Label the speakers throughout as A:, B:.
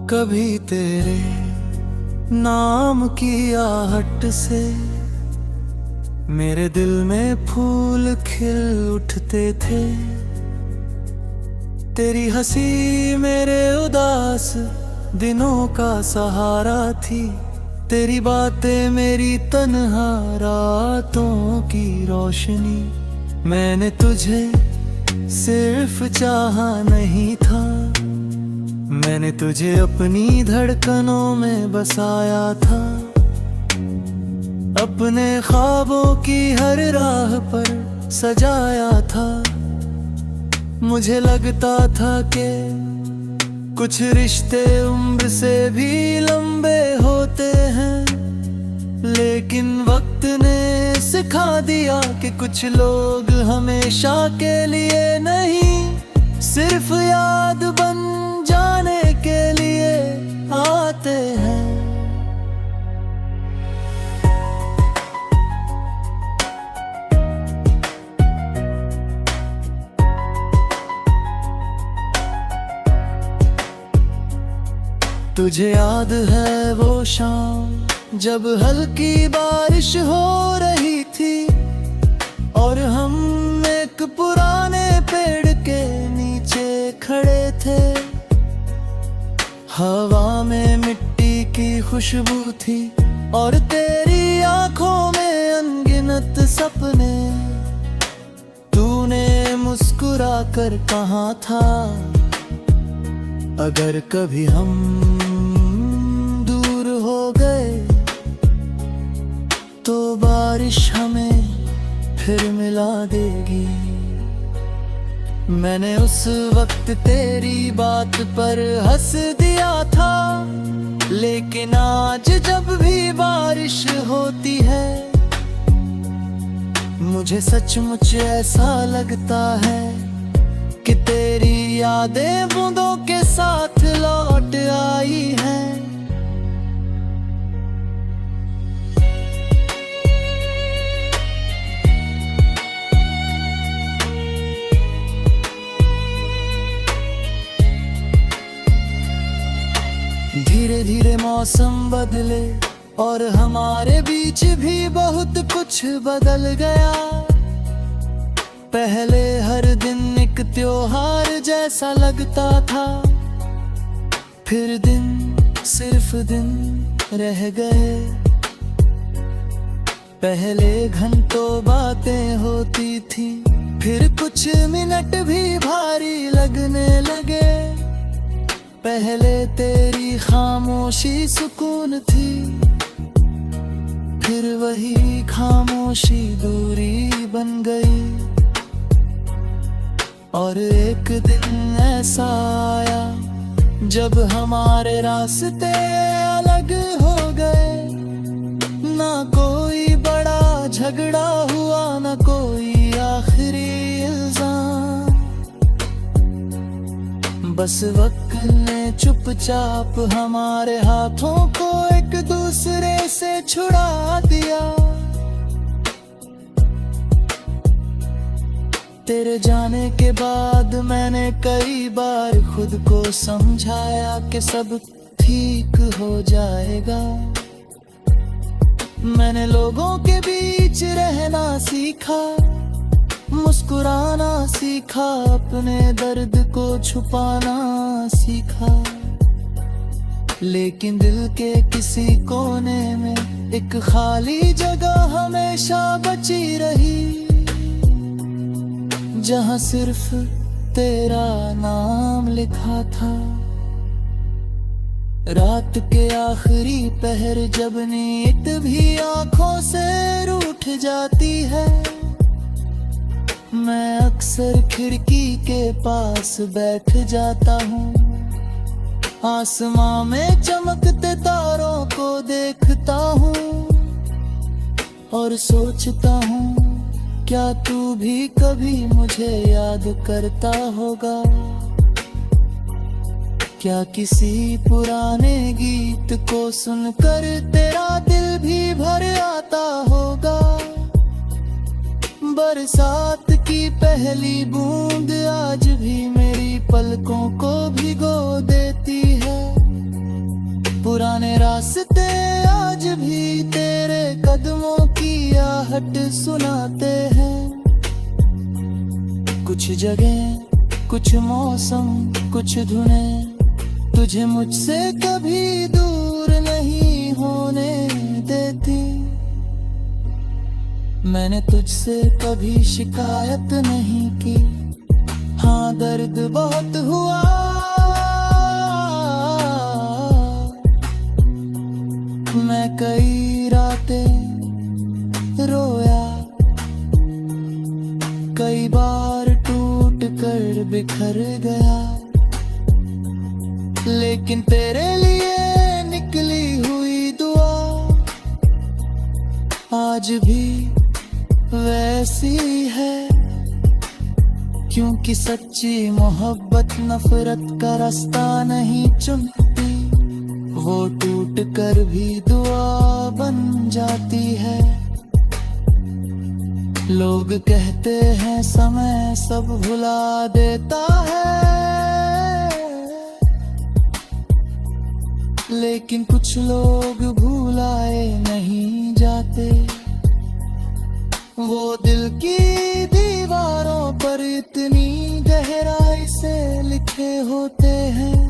A: कभी तेरे नाम की आहट से मेरे दिल में फूल खिल उठते थे। तेरी हंसी मेरे उदास दिनों का सहारा थी। तेरी बातें मेरी तन्हा रातों की रोशनी। मैंने तुझे सिर्फ चाहा नहीं था, मैंने तुझे अपनी धड़कनों में बसाया था। अपने ख्वाबों की हर राह पर सजाया था। मुझे लगता था कि कुछ रिश्ते उम्र से भी लंबे होते हैं, लेकिन वक्त ने सिखा दिया कि कुछ लोग हमेशा के लिए नहीं, सिर्फ याद बन जाने के लिए आते हैं। तुझे याद है वो शाम जब हल्की बारिश हो रही थी और हम एक पुराने पेड़ के नीचे खड़े थे। हवा में मिट्टी की खुशबू थी और तेरी आंखों में अनगिनत सपने। तूने मुस्कुरा कर कहा था, अगर कभी हम दूर हो गए तो बारिश हमें फिर मिला देगी। मैंने उस वक्त तेरी बात पर हंस दिया था, लेकिन आज जब भी बारिश होती है मुझे सचमुच ऐसा लगता है कि तेरी यादें बूंदों के साथ लौट आई हैं। धीरे धीरे मौसम बदले और हमारे बीच भी बहुत कुछ बदल गया। पहले हर दिन एक त्योहार जैसा लगता था, फिर दिन सिर्फ दिन रह गए। पहले घंटों बातें होती थी, फिर कुछ मिनट भी भारी लगने लगे। पहले तेरी खामोशी सुकून थी, फिर वही खामोशी दूरी बन गई। और एक दिन ऐसा आया जब हमारे रास्ते अलग हो गए। ना कोई बड़ा झगड़ा हुआ, ना कोई आखिरी इल्जाम। बस वक्त ने चुपचाप हमारे हाथों को एक दूसरे से छुड़ा दिया। तेरे जाने के बाद मैंने कई बार खुद को समझाया कि सब ठीक हो जाएगा। मैंने लोगों के बीच रहना सीखा, मुस्कुराना सीखा, अपने दर्द को छुपाना सीखा। लेकिन दिल के किसी कोने में एक खाली जगह हमेशा बची रही, जहाँ सिर्फ तेरा नाम लिखा था। रात के आखिरी पहर जब नींद भी आंखों से रूठ जाती है, मैं अक्सर खिड़की के पास बैठ जाता हूँ। आसमां में चमकते तारों को देखता हूँ और सोचता हूँ, क्या तू भी कभी मुझे याद करता होगा? क्या किसी पुराने गीत को सुनकर तेरा दिल भी भर आता होगा? बरसात की पहली बूंद आज भी मेरी पलकों को भिगो देती है। पुराने रास्ते आज भी तेरे कदमों की आहट सुनाते हैं। कुछ जगह, कुछ मौसम, कुछ धुनें तुझे मुझसे कभी दूर नहीं होने देती। मैंने तुझसे कभी शिकायत नहीं की, हाँ दर्द बहुत हुआ। मैं कई रातें रोया, कई बार टूट कर बिखर गया, लेकिन तेरे लिए निकली हुई दुआ आज भी वैसी है। क्योंकि सच्ची मोहब्बत नफरत का रास्ता नहीं चुनती, वो टूट कर भी दुआ बन जाती है। लोग कहते हैं समय सब भुला देता है, लेकिन कुछ लोग भुलाए नहीं जाते। वो दिल की दीवारों पर इतनी गहराई से लिखे होते हैं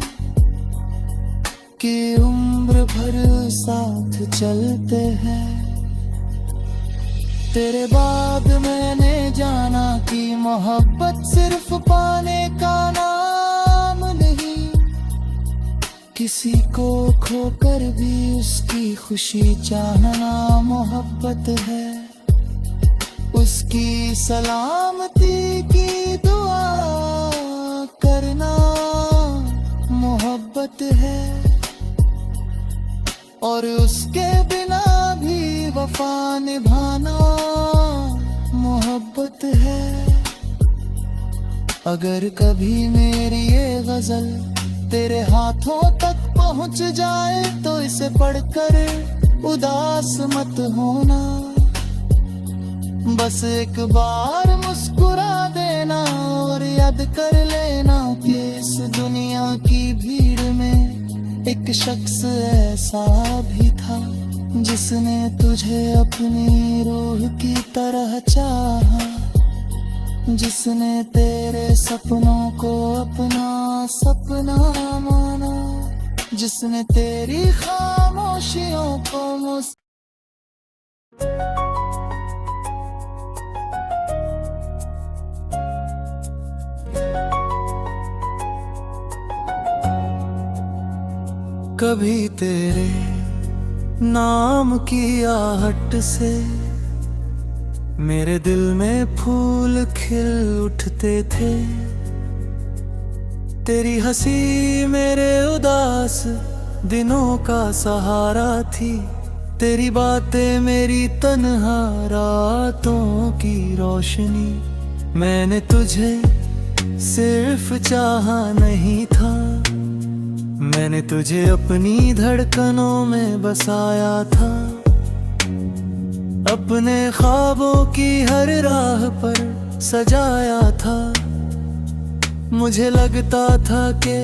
A: कि उम्र भर साथ चलते हैं। तेरे बाद मैंने जाना कि मोहब्बत सिर्फ पाने का नाम नहीं, किसी को खोकर भी उसकी खुशी चाहना मोहब्बत है। उसकी सलामती की दुआ करना मोहब्बत है, और उसके बिना भी वफा निभाना मोहब्बत है। अगर कभी मेरी ये गजल तेरे हाथों तक पहुंच जाए तो इसे पढ़कर उदास मत होना। बस एक बार मुस्कुरा देना और याद कर लेना कि इस दुनिया की भीड़ में एक शख्स ऐसा भी था जिसने तुझे अपनी रूह की तरह चाहा, जिसने तेरे सपनों को अपना सपना माना, जिसने तेरी खामोशियों को कभी तेरे नाम की आहट से मेरे दिल में फूल खिल उठते थे। तेरी हंसी मेरे उदास दिनों का सहारा थी, तेरी बातें मेरी तन्हा रातों की रोशनी। मैंने तुझे सिर्फ चाहा नहीं था, मैंने तुझे अपनी धड़कनों में बसाया था। अपने ख्वाबों की हर राह पर सजाया था। मुझे लगता था कि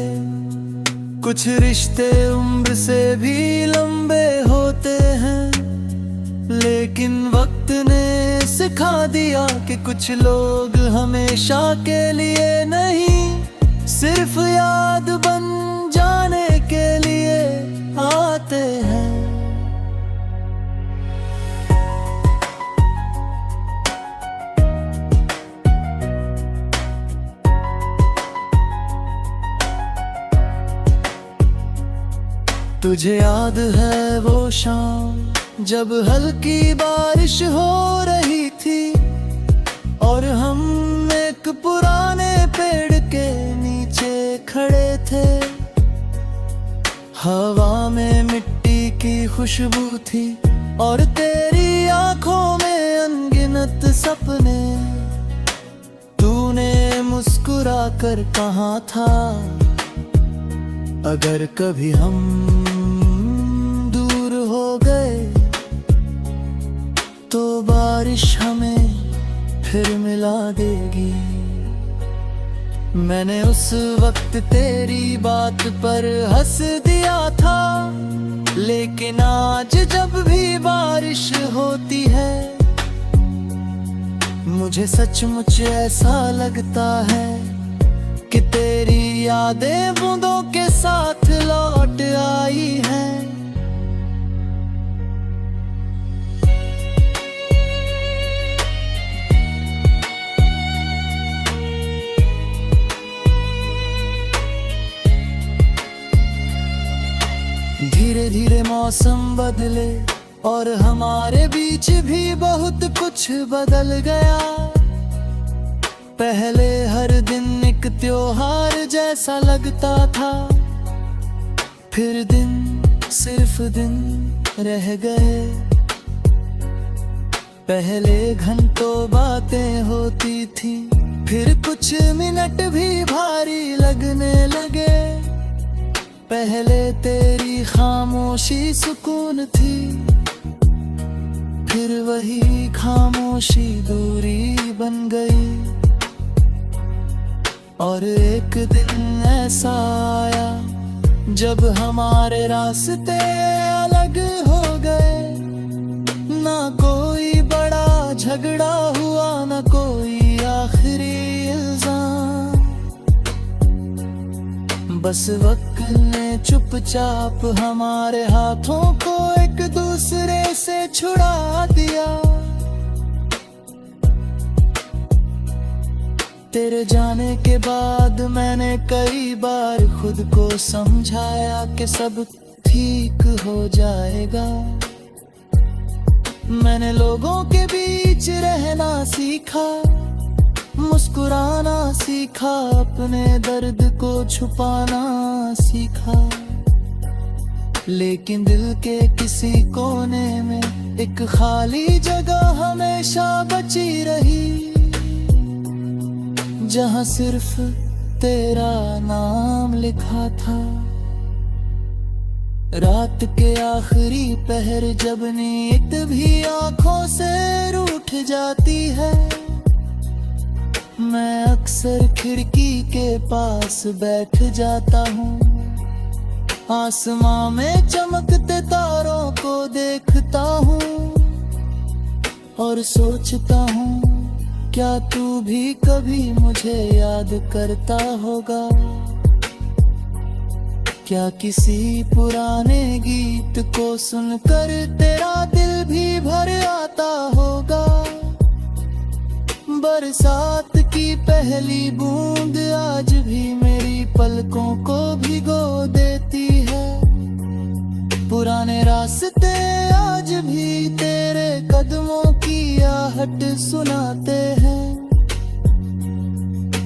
A: कुछ रिश्ते उम्र से भी लंबे होते हैं, लेकिन वक्त ने सिखा दिया कि कुछ लोग हमेशा के लिए नहीं, सिर्फ याद बन जाने के लिए आते हैं। तुझे याद है वो शाम जब हल्की बारिश हो रही थी और हम एक पुराने पेड़ के नीचे खड़े थे। हवा में मिट्टी की खुशबू थी और तेरी आंखों में अनगिनत सपने। तूने मुस्कुरा कर कहा था अगर कभी हम दूर हो गए तो बारिश हमें फिर मिला देगी। मैंने उस वक्त तेरी बात पर हंस दिया था, लेकिन आज जब भी बारिश होती है मुझे सचमुच ऐसा लगता है कि तेरी यादें बूंदों के साथ लौट आई हैं। धीरे धीरे मौसम बदले और हमारे बीच भी बहुत कुछ बदल गया। पहले हर दिन एक त्योहार जैसा लगता था, फिर दिन सिर्फ दिन रह गए। पहले घंटों बातें होती थी, फिर कुछ मिनट भी भारी लगने लगे। पहले तेरी खामोशी सुकून थी, फिर वही खामोशी दूरी बन गई। और एक दिन ऐसा आया जब हमारे रास्ते अलग हो गए। ना कोई बड़ा झगड़ा हुआ, ना कोई आखिरी इल्जाम, बस वक्त ने चुपचाप हमारे हाथों को एक दूसरे से छुड़ा दिया। तेरे जाने के बाद मैंने कई बार खुद को समझाया कि सब ठीक हो जाएगा। मैंने लोगों के बीच रहना सीखा, मुस्कुराना सीखा, अपने दर्द को छुपाना सीखा। लेकिन दिल के किसी कोने में एक खाली जगह हमेशा बची रही, जहां सिर्फ तेरा नाम लिखा था। रात के आखिरी पहर जब नींद भी आंखों से रूठ जाती है, मैं अक्सर खिड़की के पास बैठ जाता हूँ। आसमां में चमकते तारों को देखता हूँ और सोचता हूँ क्या तू भी कभी मुझे याद करता होगा। क्या किसी पुराने गीत को सुनकर तेरा दिल भी भर आता होगा। बरसात की पहली बूंद आज भी मेरी पलकों को भिगो देती है। पुराने रास्ते आज भी तेरे कदमों की आहट सुनाते हैं।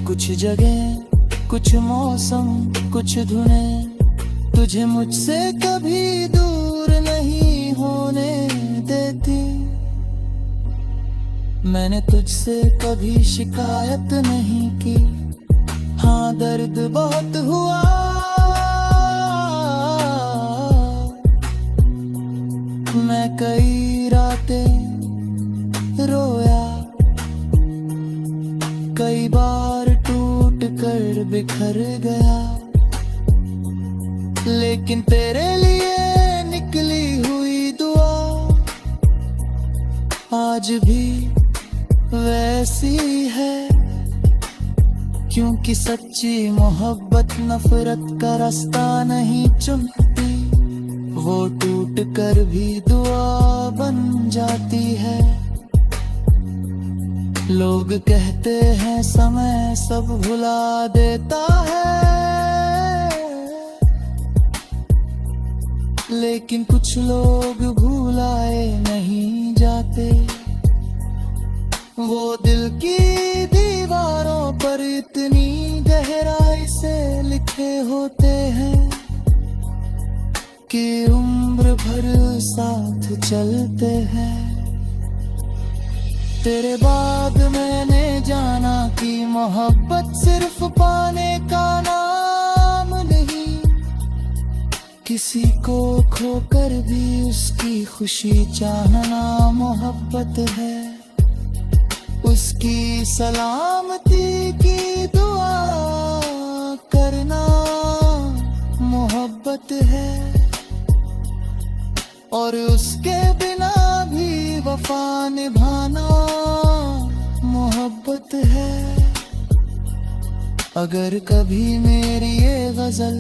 A: कुछ जगह, कुछ मौसम, कुछ धुनें तुझे मुझसे कभी दूर नहीं होने देती। मैंने तुझसे कभी शिकायत नहीं की, हाँ दर्द बहुत हुआ। मैं कई रातें रोया, कई बार टूट कर बिखर गया, लेकिन तेरे लिए निकली हुई दुआ आज भी वैसी है। क्योंकि सच्ची मोहब्बत नफरत का रास्ता नहीं चुनती, वो टूट कर भी दुआ बन जाती है। लोग कहते हैं समय सब भुला देता है, लेकिन कुछ लोग भुलाए नहीं जाते। वो दिल की दीवारों पर इतनी गहराई से लिखे होते हैं कि उम्र भर साथ चलते हैं। तेरे बाद मैंने जाना कि मोहब्बत सिर्फ पाने का नाम नहीं, किसी को खोकर भी उसकी खुशी चाहना मोहब्बत है। उसकी सलामती की दुआ मोहब्बत है, और उसके बिना भी वफा निभाना मोहब्बत है। अगर कभी मेरी ये गजल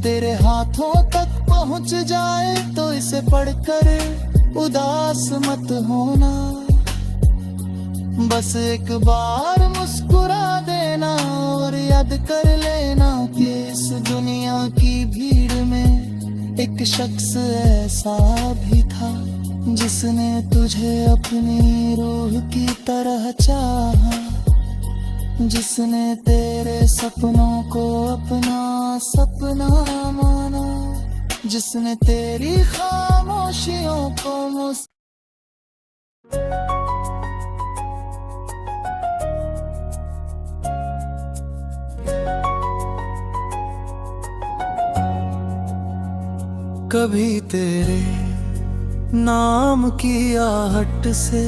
A: तेरे हाथों तक पहुंच जाए तो इसे पढ़कर उदास मत होना। बस एक बार मुस्कुरा देना और याद कर लेना कि इस दुनिया की भीड़ में एक शख्स ऐसा भी था जिसने तुझे अपनी रूह की तरह चाहा, जिसने तेरे सपनों को अपना सपना माना, जिसने तेरी खामोशियों को कभी तेरे नाम की आहट से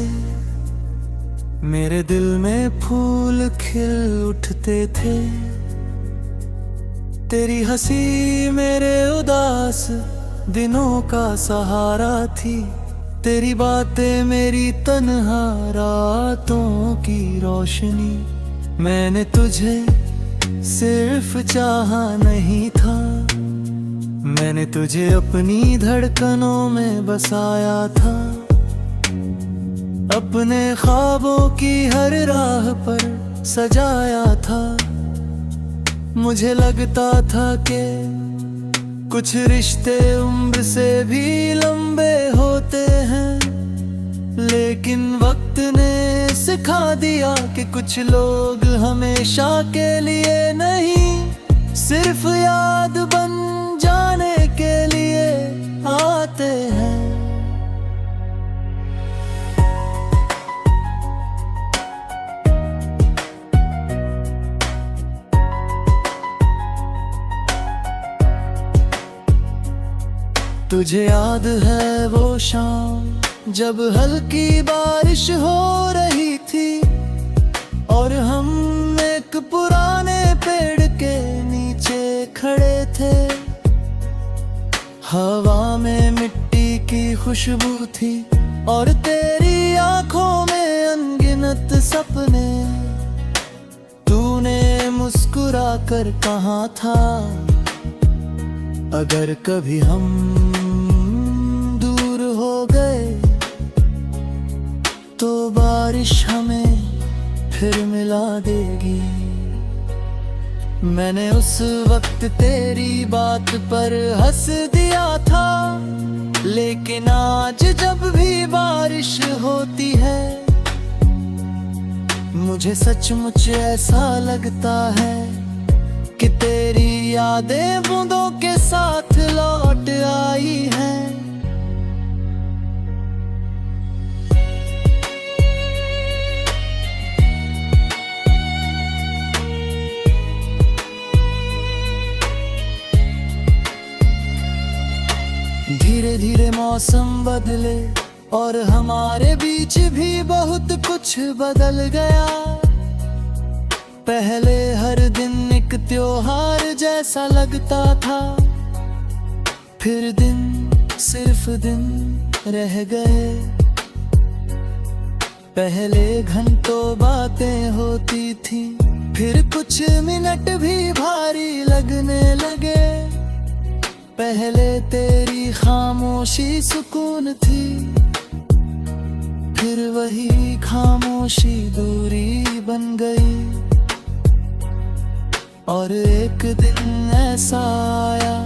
A: मेरे दिल में फूल खिल उठते थे। तेरी हंसी मेरे उदास दिनों का सहारा थी, तेरी बातें मेरी तन्हा रातों की रोशनी। मैंने तुझे सिर्फ चाहा नहीं था, मैंने तुझे अपनी धड़कनों में बसाया था। अपने ख्वाबों की हर राह पर सजाया था। मुझे लगता था कि कुछ रिश्ते उम्र से भी लंबे होते हैं, लेकिन वक्त ने सिखा दिया कि कुछ लोग हमेशा के लिए नहीं, सिर्फ याद बन जाने के लिए आते हैं। तुझे याद है वो शाम जब हल्की बारिश हो रही थी और हम एक पुराने पेड़ के नीचे खड़े थे। हवा में मिट्टी की खुशबू थी और तेरी आंखों में अनगिनत सपने। तूने मुस्कुरा कर कहा था अगर कभी हम दूर हो गए तो बारिश हमें फिर मिला देगी। मैंने उस वक्त तेरी बात पर हंस दिया था, लेकिन आज जब भी बारिश होती है मुझे सचमुच ऐसा लगता है कि तेरी यादें बूंदों के साथ लौट आई हैं। धीरे धीरे मौसम बदले और हमारे बीच भी बहुत कुछ बदल गया। पहले हर दिन एक त्योहार जैसा लगता था, फिर दिन सिर्फ दिन रह गए। पहले घंटों बातें होती थी, फिर कुछ मिनट भी भारी लगने लगे। पहले तेरी खामोशी सुकून थी, फिर वही खामोशी दूरी बन गई। और एक दिन ऐसा आया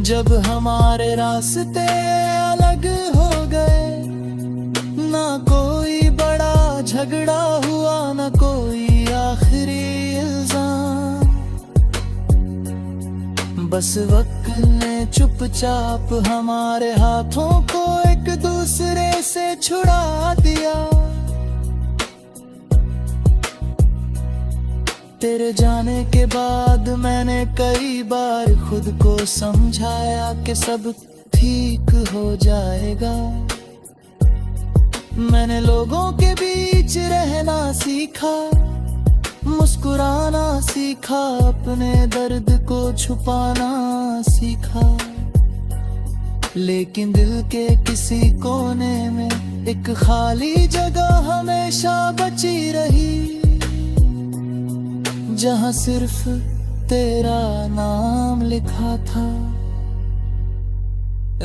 A: जब हमारे रास्ते अलग हो गए। ना कोई बड़ा झगड़ा हुआ, ना कोई आखिरी इल्जाम, बस वक्त ने चुपचाप हमारे हाथों को एक दूसरे से छुड़ा दिया। तेरे जाने के बाद मैंने कई बार खुद को समझाया कि सब ठीक हो जाएगा। मैंने लोगों के बीच रहना सीखा, मुस्कुराना सीखा, अपने दर्द को छुपाना सीखा। लेकिन दिल के किसी कोने में एक खाली जगह हमेशा बची रही, जहां सिर्फ तेरा नाम लिखा था।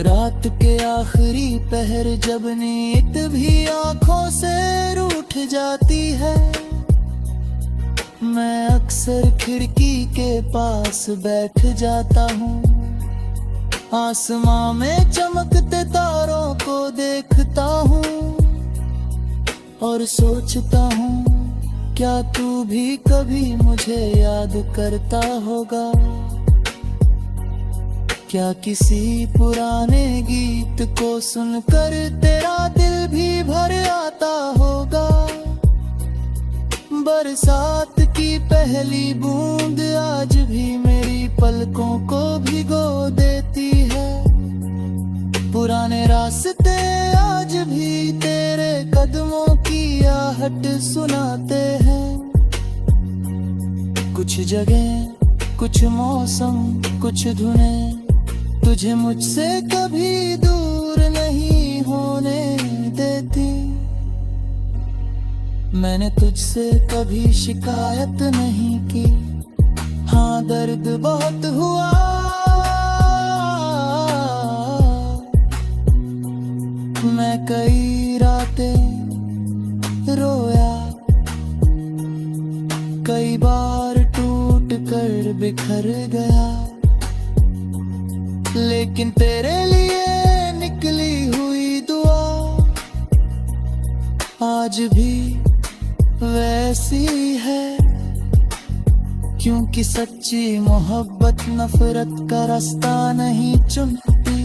A: रात के आखिरी पहर जब नींद भी आंखों से रूठ जाती है, मैं अक्सर खिड़की के पास बैठ जाता हूँ। आसमां में चमकते तारों को देखता हूँ और सोचता हूँ, क्या तू भी कभी मुझे याद करता होगा? क्या किसी पुराने गीत को सुनकर तेरा दिल भी भर आता होगा? बरसात की पहली बूंद आज भी मेरी पलकों को भिगो देती है। पुराने रास्ते आज भी तेरे कदमों की आहट सुनाते हैं। कुछ जगह, कुछ मौसम, कुछ धुनें तुझे मुझसे कभी दूर नहीं होने देती। मैंने तुझसे कभी शिकायत नहीं की, हाँ दर्द बहुत हुआ। मैं कई रातें रोया, कई बार टूट कर बिखर गया, लेकिन तेरे लिए निकली हुई दुआ आज भी वैसी है। क्योंकि सच्ची मोहब्बत नफरत का रास्ता नहीं चुनती,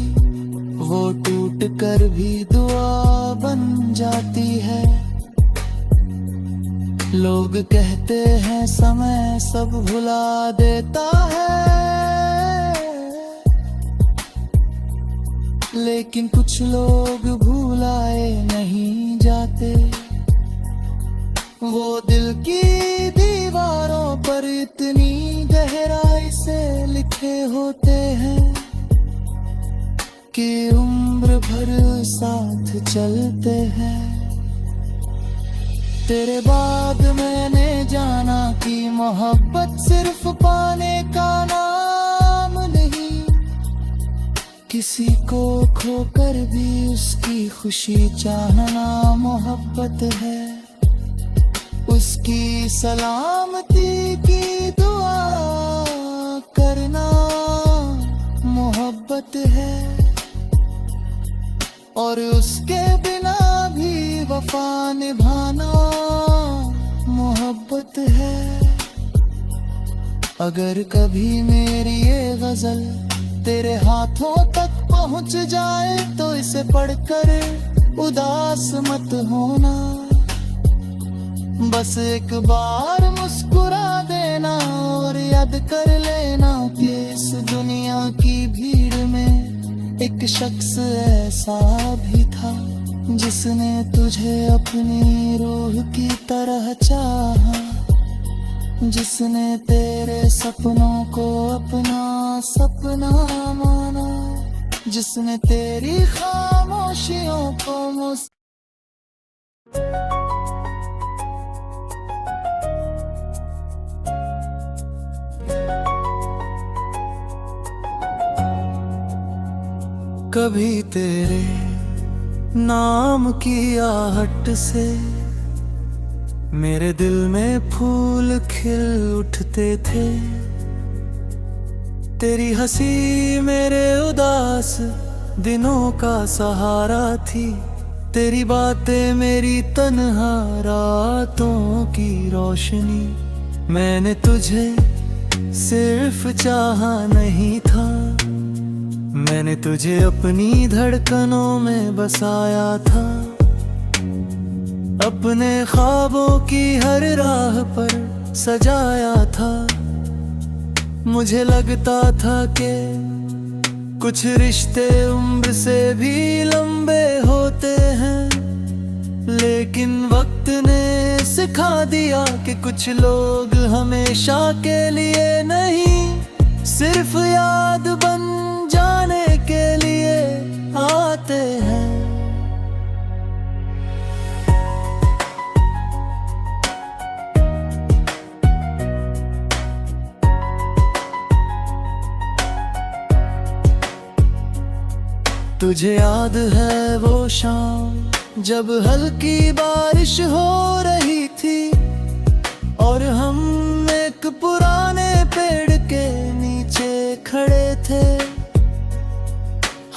A: वो टूट कर भी दुआ बन जाती है। लोग कहते हैं समय सब भुला देता है, लेकिन कुछ लोग भुलाए नहीं जाते। वो दिल की दीवारों पर इतनी गहराई से लिखे होते हैं कि उम्र भर साथ चलते हैं। तेरे बाद मैंने जाना कि मोहब्बत सिर्फ पाने का नाम नहीं, किसी को खोकर भी उसकी खुशी चाहना मोहब्बत है। उसकी सलामती की दुआ करना मोहब्बत है, और उसके बिना भी वफा निभाना मोहब्बत है। अगर कभी मेरी ये गजल तेरे हाथों तक पहुंच जाए तो इसे पढ़कर उदास मत होना। बस एक बार मुस्कुरा देना और याद कर लेना कि इस दुनिया की भीड़ में एक शख्स ऐसा भी था जिसने तुझे अपनी रूह की तरह चाहा, जिसने तेरे सपनों को अपना सपना माना, जिसने तेरी खामोशियों को कभी तेरे नाम की आहट से मेरे दिल में फूल खिल उठते थे। तेरी हंसी मेरे उदास दिनों का सहारा थी, तेरी बातें मेरी तन्हा रातों की रोशनी। मैंने तुझे सिर्फ चाहा नहीं था, मैंने तुझे अपनी धड़कनों में बसाया था। अपने ख्वाबों की हर राह पर सजाया था। मुझे लगता था कि कुछ रिश्ते उम्र से भी लंबे होते हैं, लेकिन वक्त ने सिखा दिया कि कुछ लोग हमेशा के लिए नहीं, सिर्फ याद बन जाने के लिए आते हैं। तुझे याद है वो शाम जब हल्की बारिश हो रही थी और हम एक पुराने पेड़ के नीचे खड़े थे।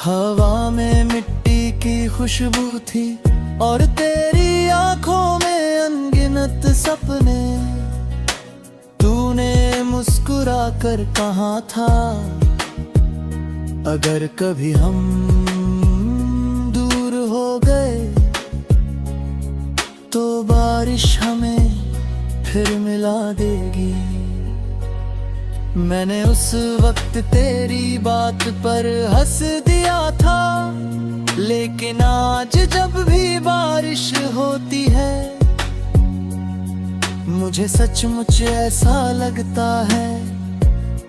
A: हवा में मिट्टी की खुशबू थी और तेरी आंखों में अनगिनत सपने। तूने मुस्कुरा कर कहा था, अगर कभी हम दूर हो गए तो बारिश हमें फिर मिला देगी। मैंने उस वक्त तेरी बात पर हंस दिया था, लेकिन आज जब भी बारिश होती है मुझे सचमुच ऐसा लगता है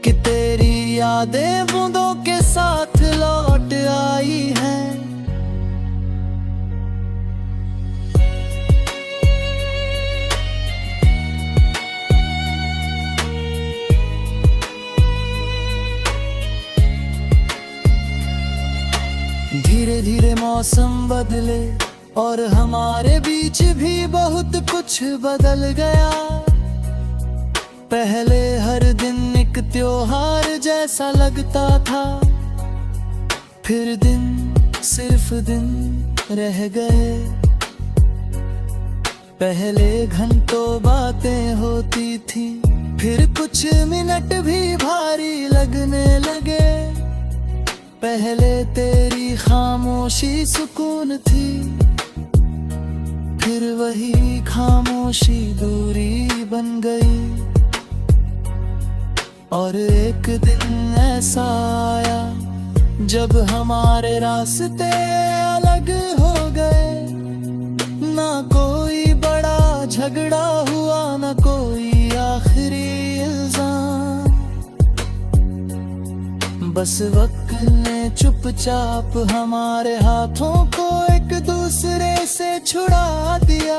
A: कि तेरी यादें बूंदों के साथ लौट आई हैं। धीरे धीरे मौसम बदले और हमारे बीच भी बहुत कुछ बदल गया। पहले हर दिन एक त्योहार जैसा लगता था, फिर दिन सिर्फ दिन रह गए। पहले घंटों बातें होती थी, फिर कुछ मिनट भी भारी लगने लगे। पहले तेरी खामोशी सुकून थी, फिर वही खामोशी दूरी बन गई। और एक दिन ऐसा आया जब हमारे रास्ते अलग हो गए। ना कोई बड़ा झगड़ा हुआ, ना कोई आखिरी इल्जाम, बस वक्त ने चुपचाप हमारे हाथों को एक दूसरे से छुड़ा दिया।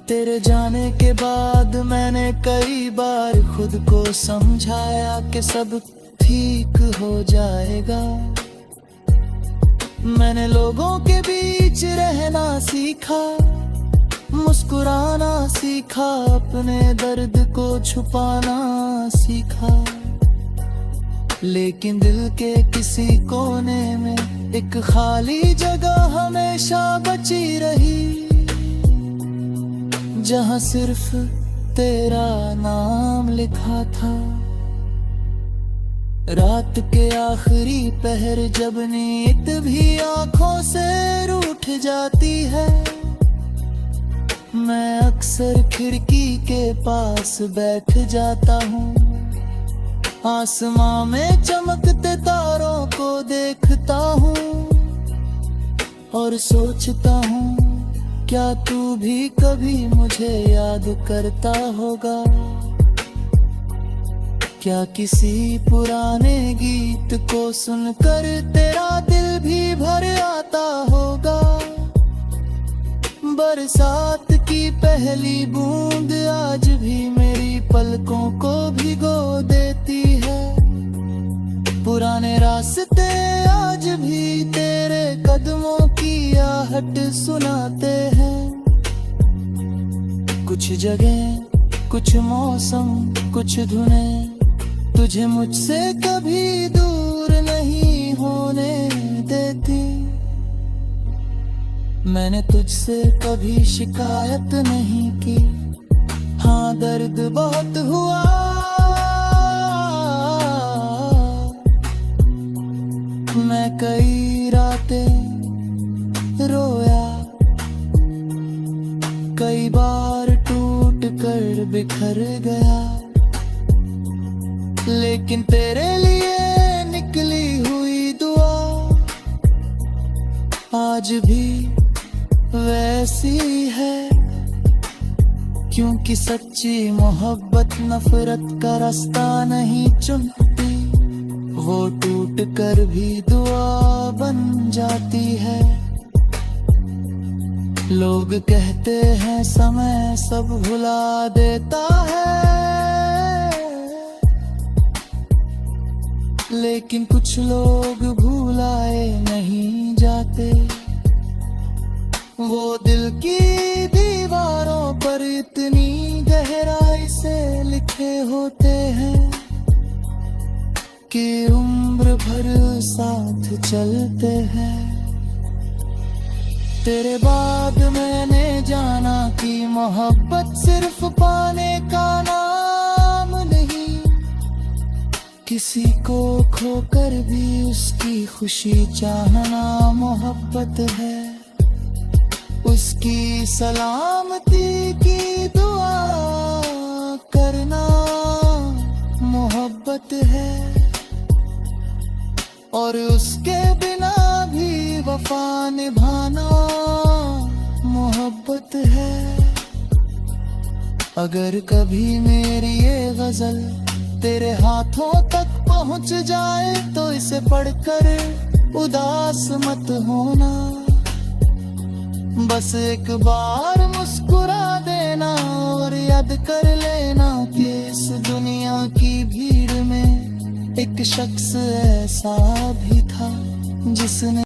A: तेरे जाने के बाद मैंने कई बार खुद को समझाया कि सब ठीक हो जाएगा। मैंने लोगों के बीच रहना सीखा, मुस्कुराना सीखा, अपने दर्द को छुपाना सीखा। लेकिन दिल के किसी कोने में एक खाली जगह हमेशा बची रही, जहाँ सिर्फ तेरा नाम लिखा था। रात के आखिरी पहर जब नींद भी आंखों से रूठ जाती है, मैं अक्सर खिड़की के पास बैठ जाता हूँ। आसमां में चमकते तारों को देखता हूँ और सोचता हूँ, क्या तू भी कभी मुझे याद करता होगा? क्या किसी पुराने गीत को सुनकर तेरा दिल भी भर आता होगा? बरसात की पहली बूंद आज भी मेरी पलकों को भिगो देती है। पुराने रास्ते आज भी तेरे कदमों की आहट सुनाते हैं। कुछ जगह, कुछ मौसम, कुछ धुनें तुझे मुझसे कभी दूर नहीं होने देती। मैंने तुझसे कभी शिकायत नहीं की, हाँ दर्द बहुत हुआ। मैं कई रातें रोया, कई बार टूट कर बिखर गया, लेकिन तेरे लिए निकली हुई दुआ आज भी वैसी है, क्योंकि सच्ची मोहब्बत नफरत का रास्ता नहीं चुनती, वो टूट कर भी दुआ बन जाती है। लोग कहते हैं समय सब भुला देता है, लेकिन कुछ लोग भुलाए नहीं जाते। वो दिल की दीवारों पर इतनी गहराई से लिखे होते हैं कि उम्र भर साथ चलते हैं। तेरे बाद मैंने जाना कि मोहब्बत सिर्फ पाने का नाम नहीं, किसी को खोकर भी उसकी खुशी चाहना मोहब्बत है। उसकी सलामती की दुआ करना मोहब्बत है, और उसके बिना भी वफा निभाना मोहब्बत है। अगर कभी मेरी ये गजल तेरे हाथों तक पहुंच जाए तो इसे पढ़कर उदास मत होना, बस एक बार मुस्कुरा देना और याद कर लेना कि इस दुनिया की भीड़ में एक शख्स ऐसा भी था जिसने